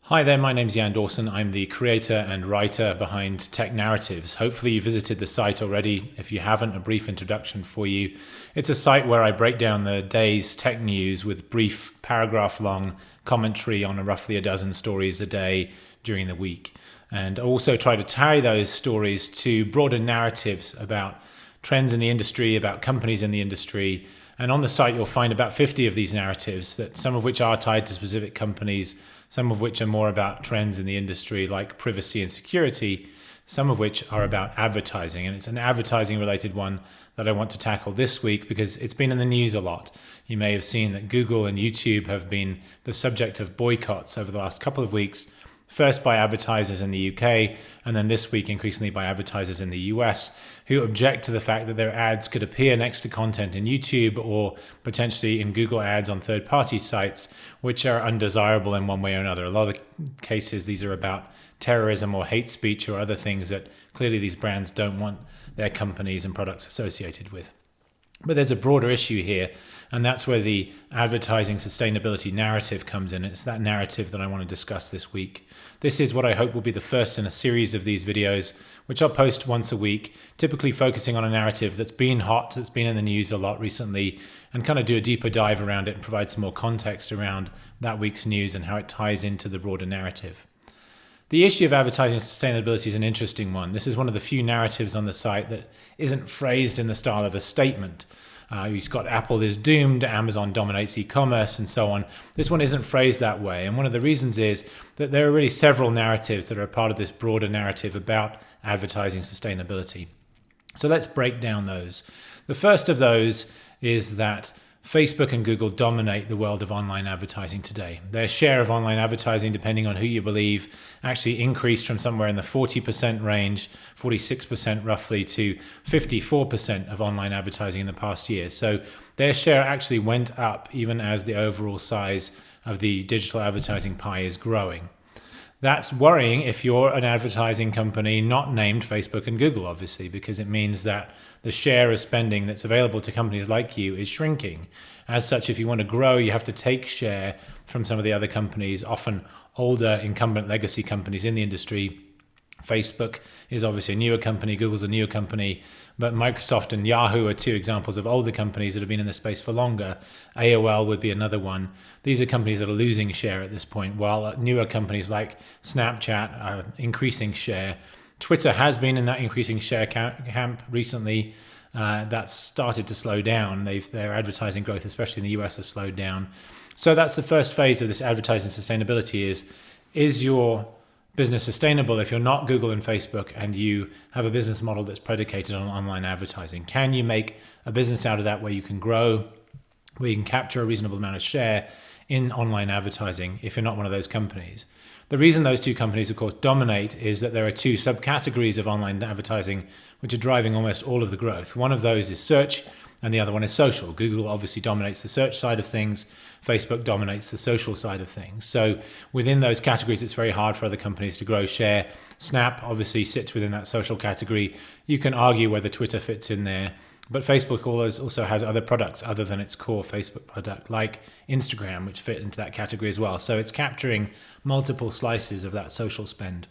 Hi there, my name's Jan Dawson. I'm the creator and writer behind Tech Narratives. Hopefully you visited the site already. If you haven't, a brief introduction for you. It's a site where I break down the day's tech news with brief paragraph-long commentary on roughly a dozen stories a day during the week. And I also try to tie those stories to broader narratives about trends in the industry, about companies in the industry. And on the site, you'll find about 50 of these narratives, that some of which are tied to specific companies, some of which are more about trends in the industry like privacy and security, some of which are about advertising. And it's an advertising related one that I want to tackle this week because it's been in the news a lot. You may have seen that Google and YouTube have been the subject of boycotts over the last couple of weeks, first by advertisers in the UK, and then this week increasingly by advertisers in the US, who object to the fact that their ads could appear next to content in YouTube or potentially in Google ads on third-party sites, which are undesirable in one way or another. A lot of cases, these are about terrorism or hate speech or other things that clearly these brands don't want their companies and products associated with. But there's a broader issue here, and that's where the advertising sustainability narrative comes in. It's that narrative that I want to discuss this week. This is what I hope will be the first in a series of these videos, which I'll post once a week, typically focusing on a narrative that's been hot, that's been in the news a lot recently, and kind of do a deeper dive around it and provide some more context around that week's news and how it ties into the broader narrative. The issue of advertising sustainability is an interesting one. This is one of the few narratives on the site that isn't phrased in the style of a statement. You've got Apple is doomed, Amazon dominates e-commerce, and so on. This one isn't phrased that way. And one of the reasons is that there are really several narratives that are a part of this broader narrative about advertising sustainability. So let's break down those. The first of those is that Facebook and Google dominate the world of online advertising today. Their share of online advertising, depending on who you believe, actually increased from somewhere in the 40% range, 46% roughly, to 54% of online advertising in the past year. So their share actually went up even as the overall size of the digital advertising pie is growing. That's worrying if you're an advertising company not named Facebook and Google, obviously, because it means that the share of spending that's available to companies like you is shrinking. As such, if you want to grow, you have to take share from some of the other companies, often older incumbent legacy companies in the industry. Facebook is obviously a newer company, Google's a newer company, but Microsoft and Yahoo are two examples of older companies that have been in the space for longer. AOL would be another one. These are companies that are losing share at this point, while newer companies like Snapchat are increasing share. Twitter has been in that increasing share camp recently. That's started to slow down. Their advertising growth, especially in the US, has slowed down. So that's the first phase of this advertising sustainability is your business sustainable if you're not Google and Facebook and you have a business model that's predicated on online advertising? Can you make a business out of that where you can grow, where you can capture a reasonable amount of share in online advertising if you're not one of those companies? The reason those two companies, of course, dominate is that there are two subcategories of online advertising which are driving almost all of the growth. One of those is search, and the other one is social. Google obviously dominates the search side of things. Facebook dominates the social side of things. So within those categories, it's very hard for other companies to grow share. Snap obviously sits within that social category. You can argue whether Twitter fits in there, but Facebook also has other products other than its core Facebook product, like Instagram, which fit into that category as well. So it's capturing multiple slices of that social spend.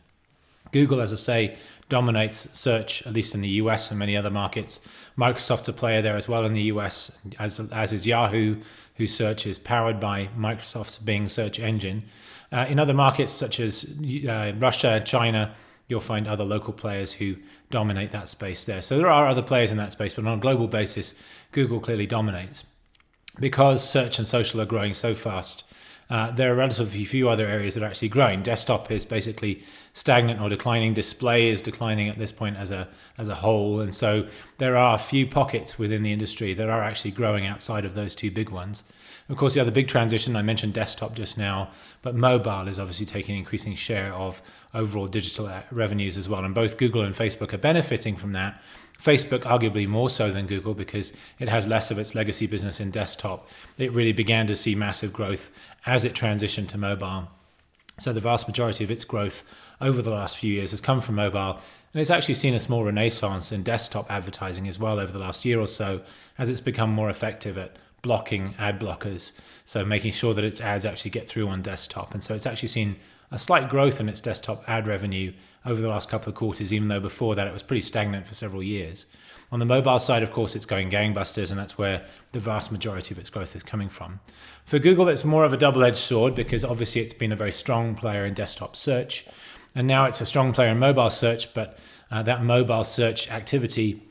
Google, as I say, dominates search, at least in the US and many other markets. Microsoft's a player there as well in the US, as is Yahoo, whose search is powered by Microsoft's Bing search engine. In other markets such as Russia, China, you'll find other local players who dominate that space there. So there are other players in that space, but on a global basis, Google clearly dominates. Because search and social are growing so fast, there are relatively few other areas that are actually growing. Desktop is basically stagnant or declining. Display is declining at this point as a whole. And so there are a few pockets within the industry that are actually growing outside of those two big ones. Of course, the other big transition, I mentioned desktop just now, but mobile is obviously taking an increasing share of overall digital revenues as well. And both Google and Facebook are benefiting from that. Facebook arguably more so than Google because it has less of its legacy business in desktop. It really began to see massive growth as it transitioned to mobile. So the vast majority of its growth over the last few years has come from mobile, and it's actually seen a small renaissance in desktop advertising as well over the last year or so as it's become more effective at blocking ad blockers, so making sure that its ads actually get through on desktop. And so it's actually seen a slight growth in its desktop ad revenue over the last couple of quarters, even though before that it was pretty stagnant for several years. On the mobile side, of course, it's going gangbusters, and that's where the vast majority of its growth is coming from. For Google, it's more of a double-edged sword, because obviously it's been a very strong player in desktop search, and now it's a strong player in mobile search, but that mobile search activity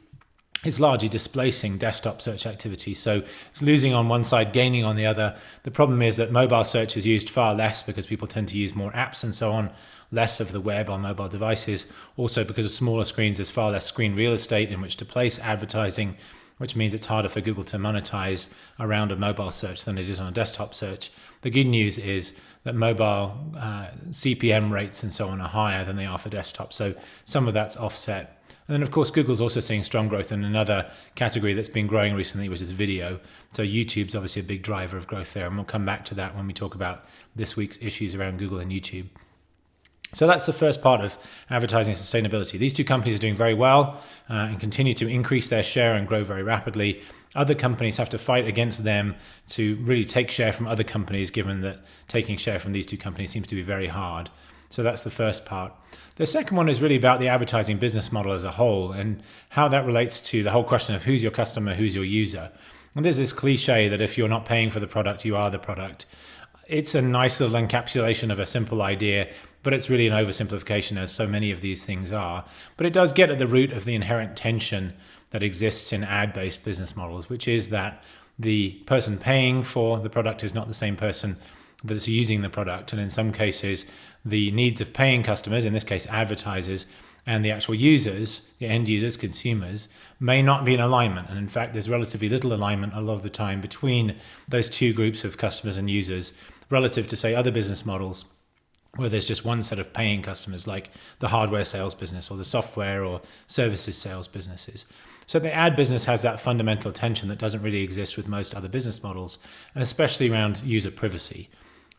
is largely displacing desktop search activity. So it's losing on one side, gaining on the other. The problem is that mobile search is used far less because people tend to use more apps and so on, less of the web on mobile devices. Also, because of smaller screens, there's far less screen real estate in which to place advertising, which means it's harder for Google to monetize around a mobile search than it is on a desktop search. The good news is that mobile CPM rates and so on are higher than they are for desktop. So some of that's offset. And then, of course, Google's also seeing strong growth in another category that's been growing recently, which is video. So YouTube's obviously a big driver of growth there. And we'll come back to that when we talk about this week's issues around Google and YouTube. So that's the first part of advertising sustainability. These two companies are doing very well and continue to increase their share and grow very rapidly. Other companies have to fight against them to really take share from other companies, given that taking share from these two companies seems to be very hard. So that's the first part. The second one is really about the advertising business model as a whole and how that relates to the whole question of who's your customer, who's your user. And there's this cliche that if you're not paying for the product, you are the product. It's a nice little encapsulation of a simple idea, but it's really an oversimplification, as so many of these things are. But it does get at the root of the inherent tension that exists in ad-based business models, which is that the person paying for the product is not the same person that's using the product. And in some cases, the needs of paying customers, in this case advertisers, and the actual users, the end users, consumers, may not be in alignment. And in fact, there's relatively little alignment a lot of the time between those two groups of customers and users relative to, say, other business models where there's just one set of paying customers, like the hardware sales business or the software or services sales businesses. So the ad business has that fundamental tension that doesn't really exist with most other business models, and especially around user privacy.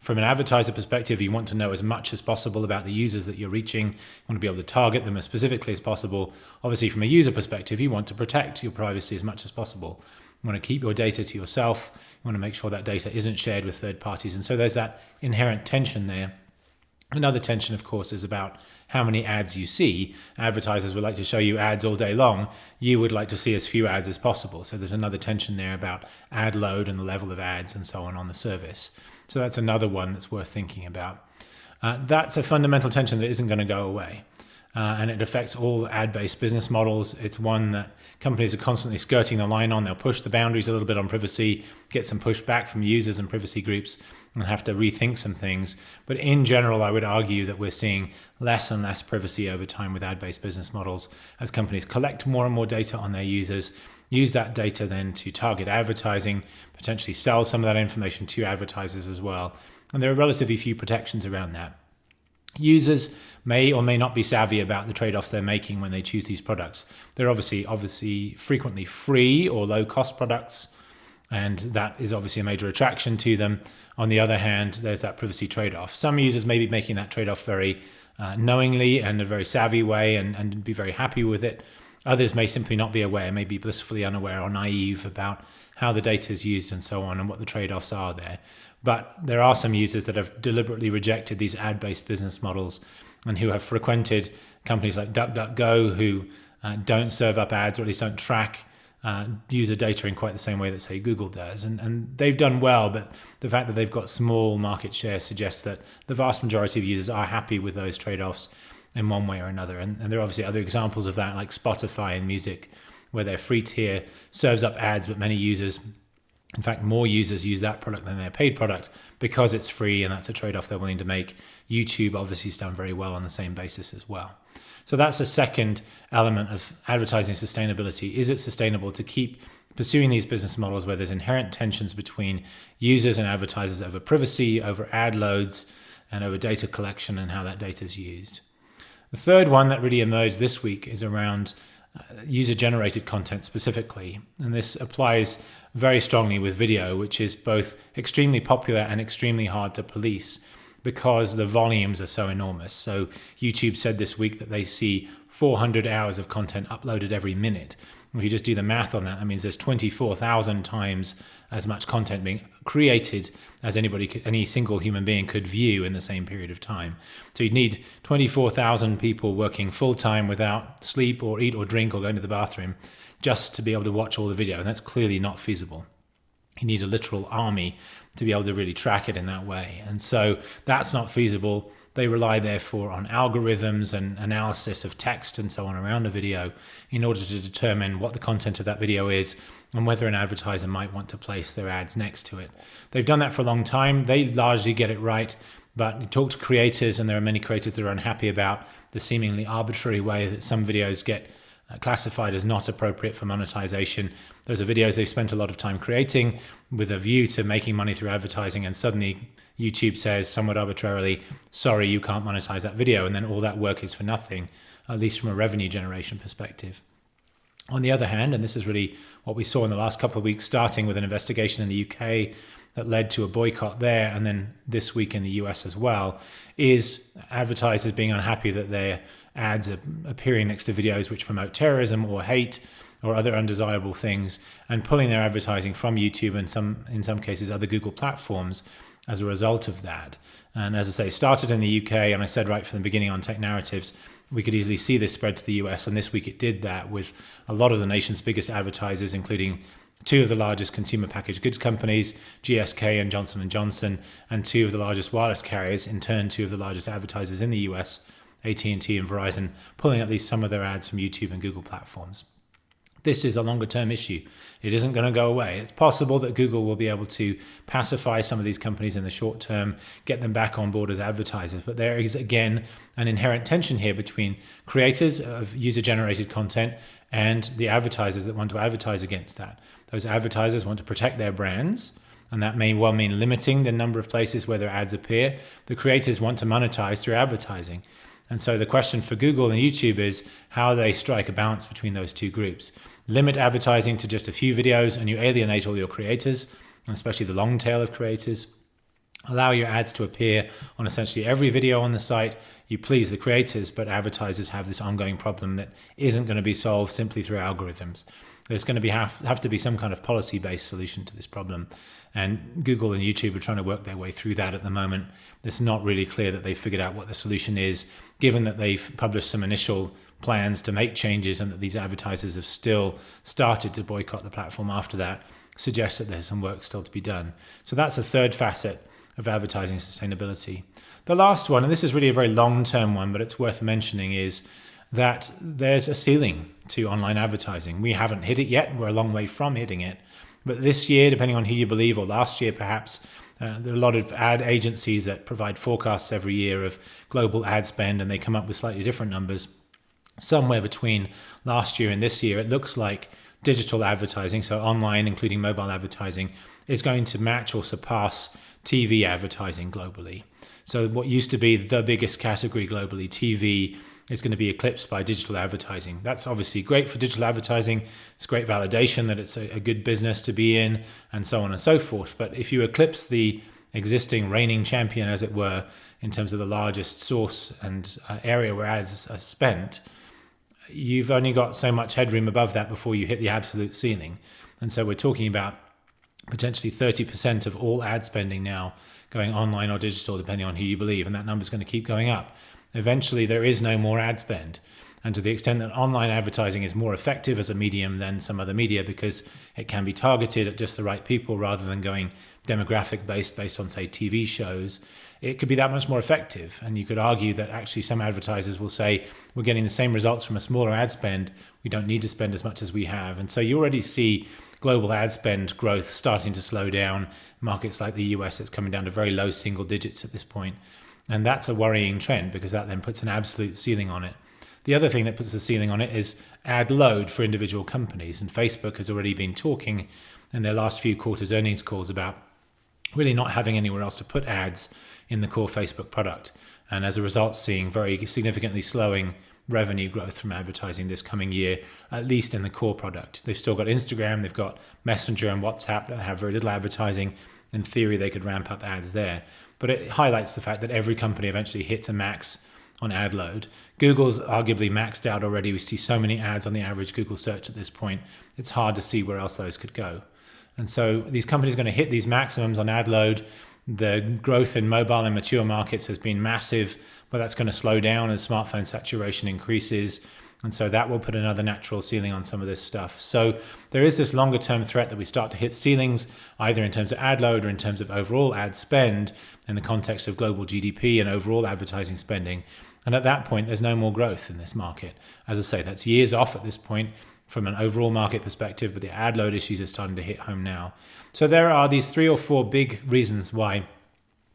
From an advertiser perspective, you want to know as much as possible about the users that you're reaching. You want to be able to target them as specifically as possible. Obviously, from a user perspective, you want to protect your privacy as much as possible. You want to keep your data to yourself. You want to make sure that data isn't shared with third parties. And so there's that inherent tension there. Another tension, of course, is about how many ads you see. Advertisers would like to show you ads all day long. You would like to see as few ads as possible. So there's another tension there about ad load and the level of ads and so on the service. So that's another one that's worth thinking about. That's a fundamental tension that isn't going to go away. And it affects all ad-based business models. It's one that companies are constantly skirting the line on. They'll push the boundaries a little bit on privacy, get some pushback from users and privacy groups, and have to rethink some things. But in general, I would argue that we're seeing less and less privacy over time with ad-based business models as companies collect more and more data on their users, use that data then to target advertising, potentially sell some of that information to advertisers as well. And there are relatively few protections around that. Users may or may not be savvy about the trade-offs they're making when they choose these products. They're obviously frequently free or low-cost products, and that is obviously a major attraction to them. On the other hand, there's that privacy trade-off. Some users may be making that trade-off very knowingly and a very savvy way and be very happy with it. Others may simply not be aware, may be blissfully unaware or naive about how the data is used and so on and what the trade-offs are there. But there are some users that have deliberately rejected these ad-based business models and who have frequented companies like DuckDuckGo who don't serve up ads, or at least don't track user data in quite the same way that, say, Google does. And they've done well, but the fact that they've got small market share suggests that the vast majority of users are happy with those trade-offs in one way or another. And there are obviously other examples of that, like Spotify and music, where their free tier serves up ads, but many users, in fact, more users use that product than their paid product because it's free, and that's a trade-off they're willing to make. YouTube obviously has done very well on the same basis as well. So that's a second element of advertising sustainability. Is it sustainable to keep pursuing these business models where there's inherent tensions between users and advertisers over privacy, over ad loads, and over data collection and how that data is used? The third one that really emerged this week is around user-generated content specifically. And this applies very strongly with video, which is both extremely popular and extremely hard to police, because the volumes are so enormous. So YouTube said this week that they see 400 hours of content uploaded every minute. If you just do the math on that, that means there's 24,000 times as much content being created as any single human being could view in the same period of time. So you'd need 24,000 people working full time without sleep or eat or drink or going to the bathroom just to be able to watch all the video. And that's clearly not feasible. You need a literal army to be able to really track it in that way. And so that's not feasible. They rely, therefore, on algorithms and analysis of text and so on around a video in order to determine what the content of that video is and whether an advertiser might want to place their ads next to it. They've done that for a long time. They largely get it right, but you talk to creators, and there are many creators that are unhappy about the seemingly arbitrary way that some videos get classified as not appropriate for monetization. Those are videos they've spent a lot of time creating with a view to making money through advertising, and suddenly YouTube says somewhat arbitrarily, sorry, you can't monetize that video, and then all that work is for nothing, at least from a revenue generation perspective. On the other hand, and this is really what we saw in the last couple of weeks, starting with an investigation in the UK that led to a boycott there, and then this week in the US as well, is advertisers being unhappy that their ads are appearing next to videos which promote terrorism or hate or other undesirable things, and pulling their advertising from YouTube and in some cases other Google platforms as a result of that. And as I say, started in the UK, and I said right from the beginning on Tech Narratives, we could easily see this spread to the US, and this week it did that with a lot of the nation's biggest advertisers, including two of the largest consumer packaged goods companies, GSK and Johnson & Johnson, and two of the largest wireless carriers, in turn two of the largest advertisers in the US, AT&T and Verizon, pulling at least some of their ads from YouTube and Google platforms. This is a longer term issue. It isn't going to go away. It's possible that Google will be able to pacify some of these companies in the short term, get them back on board as advertisers. But there is, again, an inherent tension here between creators of user-generated content and the advertisers that want to advertise against that. Those advertisers want to protect their brands, and that may well mean limiting the number of places where their ads appear. The creators want to monetize through advertising. And so the question for Google and YouTube is how they strike a balance between those two groups. Limit advertising to just a few videos and you alienate all your creators, and especially the long tail of creators. Allow your ads to appear on essentially every video on the site. You please the creators, but advertisers have this ongoing problem that isn't going to be solved simply through algorithms. There's going to have to be some kind of policy-based solution to this problem. And Google and YouTube are trying to work their way through that at the moment. It's not really clear that they've figured out what the solution is, given that they've published some initial plans to make changes and that these advertisers have still started to boycott the platform after that, suggests that there's some work still to be done. So that's a third facet of advertising sustainability. The last one, and this is really a very long-term one, but it's worth mentioning, is that there's a ceiling to online advertising. We haven't hit it yet. We're a long way from hitting it. But this year, depending on who you believe, or last year perhaps, there are a lot of ad agencies that provide forecasts every year of global ad spend, and they come up with slightly different numbers. Somewhere between last year and this year, it looks like digital advertising, so online, including mobile advertising, is going to match or surpass TV advertising globally. So what used to be the biggest category globally, TV, is going to be eclipsed by digital advertising. That's obviously great for digital advertising. It's great validation that it's a good business to be in, and so on and so forth. But if you eclipse the existing reigning champion, as it were, in terms of the largest source and area where ads are spent, you've only got so much headroom above that before you hit the absolute ceiling. And so we're talking about potentially 30% of all ad spending now going online or digital, depending on who you believe, and that number is going to keep going up. Eventually, there is no more ad spend. And to the extent that online advertising is more effective as a medium than some other media, because it can be targeted at just the right people rather than going demographic based on, say, TV shows, it could be that much more effective. And you could argue that actually some advertisers will say, we're getting the same results from a smaller ad spend. We don't need to spend as much as we have. And so you already see global ad spend growth starting to slow down. Markets like the US, it's coming down to very low single digits at this point. And that's a worrying trend, because that then puts an absolute ceiling on it. The other thing that puts a ceiling on it is ad load for individual companies. And Facebook has already been talking in their last few quarters earnings calls about really not having anywhere else to put ads in the core Facebook product. And as a result, seeing very significantly slowing revenue growth from advertising this coming year, at least in the core product. They've still got Instagram, they've got Messenger and WhatsApp that have very little advertising. In theory, they could ramp up ads there. but it highlights the fact that every company eventually hits a max on ad load. Google's arguably maxed out already. We see so many ads on the average Google search at this point. It's hard to see where else those could go. And so these companies are going to hit these maximums on ad load. The growth in mobile and mature markets has been massive, but that's going to slow down as smartphone saturation increases. And so that will put another natural ceiling on some of this stuff. So there is this longer term threat that we start to hit ceilings, either in terms of ad load or in terms of overall ad spend in the context of global GDP and overall advertising spending. And at that point, there's no more growth in this market. As I say, that's years off at this point from an overall market perspective, but the ad load issues are starting to hit home now. So there are these 3 or 4 big reasons why,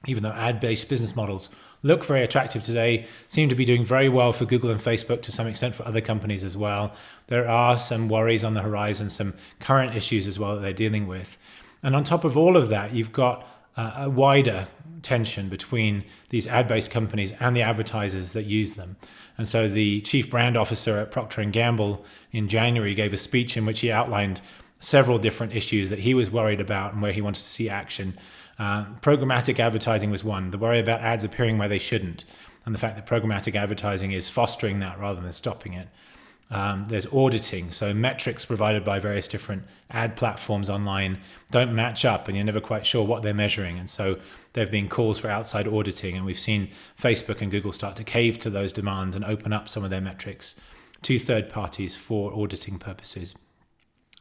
even though ad-based business models look very attractive today, seem to be doing very well for Google and Facebook, to some extent for other companies as well. There are some worries on the horizon, some current issues as well that they're dealing with. And on top of all of that, you've got a wider tension between these ad-based companies and the advertisers that use them. And so the chief brand officer at Procter & Gamble in January gave a speech in which he outlined several different issues that he was worried about and where he wanted to see action. Programmatic advertising was one, the worry about ads appearing where they shouldn't, and the fact that programmatic advertising is fostering that rather than stopping it. There's auditing, so metrics provided by various different ad platforms online don't match up and you're never quite sure what they're measuring. And so there have been calls for outside auditing, and we've seen Facebook and Google start to cave to those demands and open up some of their metrics to third parties for auditing purposes.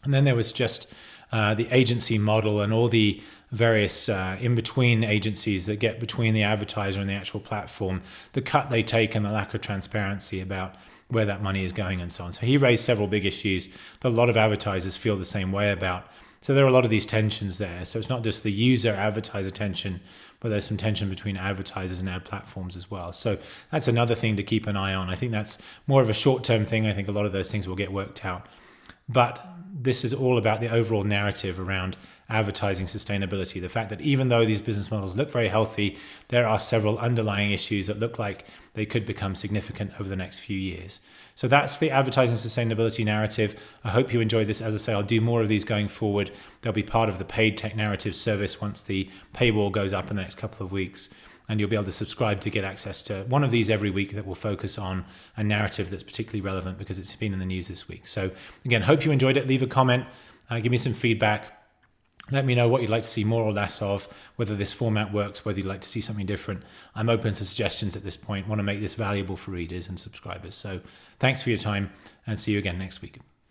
And then there was just the agency model and all the various in-between agencies that get between the advertiser and the actual platform, the cut they take and the lack of transparency about where that money is going and so on. So he raised several big issues that a lot of advertisers feel the same way about. So there are a lot of these tensions there. So it's not just the user-advertiser tension, but there's some tension between advertisers and ad platforms as well. So that's another thing to keep an eye on. I think that's more of a short-term thing. I think a lot of those things will get worked out. But this is all about the overall narrative around advertising sustainability. The fact that even though these business models look very healthy, there are several underlying issues that look like they could become significant over the next few years. So that's the advertising sustainability narrative. I hope you enjoyed this. As I say, I'll do more of these going forward. They'll be part of the paid Tech Narrative service once the paywall goes up in the next couple of weeks. And you'll be able to subscribe to get access to one of these every week that will focus on a narrative that's particularly relevant because it's been in the news this week. So again, hope you enjoyed it. Leave a comment, give me some feedback. Let me know what you'd like to see more or less of, whether this format works, whether you'd like to see something different. I'm open to suggestions at this point. Want to make this valuable for readers and subscribers. So thanks for your time and see you again next week.